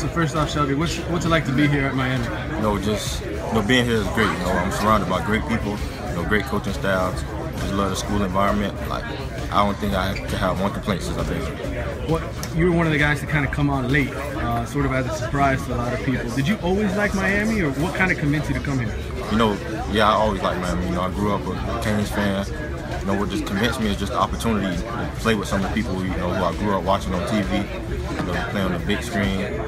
So first off, Sheldrick, what's it like to be here at Miami? Being here is great. I'm surrounded by great people, great coaching staffs. Just love the school environment. Like, I don't think I could have one complaint since I've been here. You were one of the guys to kind of come on late, sort of as a surprise to a lot of people. Did you always like Miami, or what kind of convinced you to come here? Yeah, I always liked Miami. I grew up a Canes fan. What just convinced me is just the opportunity to play with some of the people who I grew up watching on TV, play on the big screen. It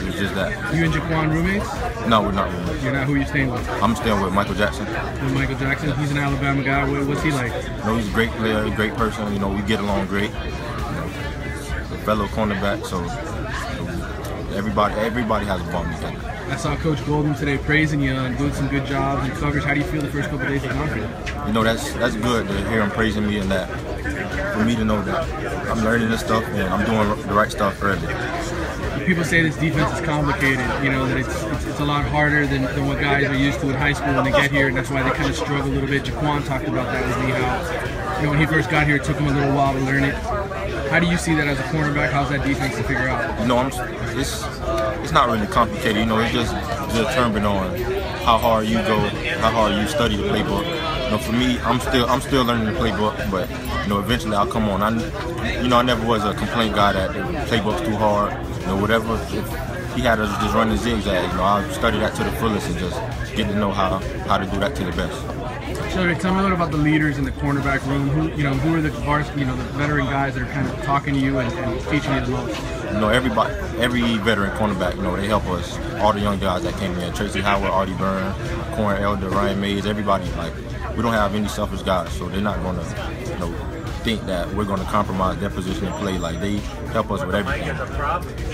was just that. You and Jaquan roommates? No, we're not roommates. You're not? Who are you staying with? I'm staying with Michael Jackson. With Michael Jackson? He's an Alabama guy. What's he like? He's a great player, a great person. We get along great. A fellow cornerback, so everybody has a bond together. I saw Coach Golden today praising you and doing some good jobs and coverage. How do you feel the first couple of days of conference? That's good to hear him praising me, and that for me to know that I'm learning this stuff and I'm doing the right stuff early. People say this defense is complicated, that it's a lot harder than what guys are used to in high school when they get here, and that's why they kind of struggle a little bit. Jaquan talked about that with me, how when he first got here, it took him a little while to learn it. How do you see that as a cornerback? How's that defense to figure out? It's not really complicated. It's just determined on how hard you go, how hard you study the playbook. For me, I'm still learning the playbook, but eventually I'll come on. I never was a complaint guy that the playbook's too hard. Whatever. If he had us just run the zigzag, I'll study that to the fullest and just get to know how to do that to the best. Sheldrick, tell me a little about the leaders in the cornerback room. Who are the veteran guys that are kind of talking to you and teaching you the most? Every veteran cornerback, they help us. All the young guys that came in, Tracy Howard, Artie Byrne, Corn Elder, Ryan Mays, everybody. We don't have any selfish guys, so they're not going to, think that we're going to compromise their position and play. They help us with everything.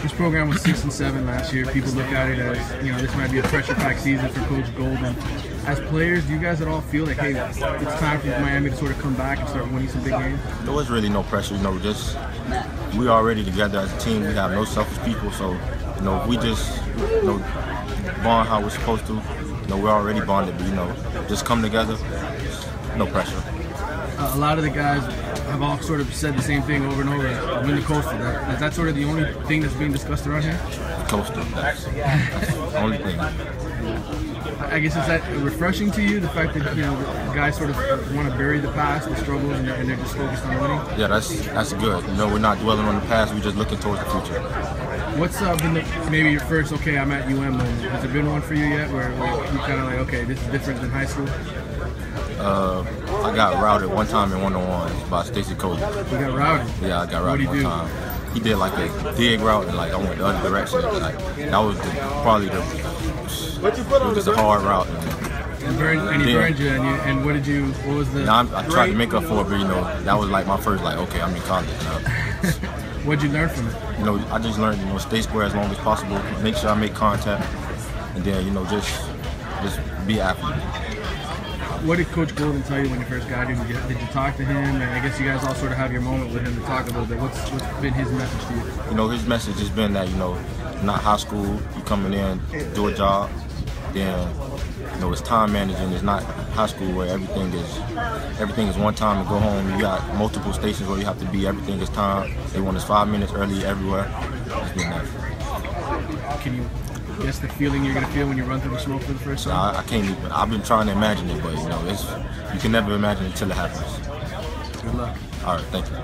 This program was 6-7 last year. People look at it as, this might be a pressure-packed season for Coach Golden. As players, do you guys at all feel like, hey, it's time for Miami to sort of come back and start winning some big games? There was really no pressure, we are already together as a team. We have no selfish people, so, we just, bond how we're supposed to. We're already bonded, but, just come together, no pressure. A lot of the guys have all sort of said the same thing over and over, win the Coastal. Is that sort of the only thing that's being discussed around here? The Coastal, that's the only thing. I guess, is that refreshing to you, the fact that the guys sort of want to bury the past, the struggles, and they're just focused on winning? Yeah, that's good. We're not dwelling on the past, we're just looking towards the future. What's been maybe your first, okay, I'm at UM moment? Has there been one for you yet where you kind of like, okay, this is different than high school? I got routed one time in one-on-ones by Stacey Cody. You got routed? Yeah, I got routed one time. He did like a dig route and I went the other direction. That was probably the hard route. And he burned you, and what was the... I tried to make up for it, but that was my first, okay, I'm in college now. What'd you learn from it? I just learned, stay square as long as possible, make sure I make contact, and then, just be athlete. What did Coach Golden tell you when you first got here? Did you talk to him? And I guess you guys all sort of have your moment with him to talk a little bit. What's been his message to you? His message has been that, not high school, you coming in, do a job, then, it's time managing. It's not high school where everything is one time and go home. You got multiple stations where you have to be. Everything is time. They want us 5 minutes early everywhere. It's been that. Can you guess the feeling you're going to feel when you run through the smoke for the first time? I can't even. I've been trying to imagine it, but you can never imagine it until it happens. Good luck. All right, thank you.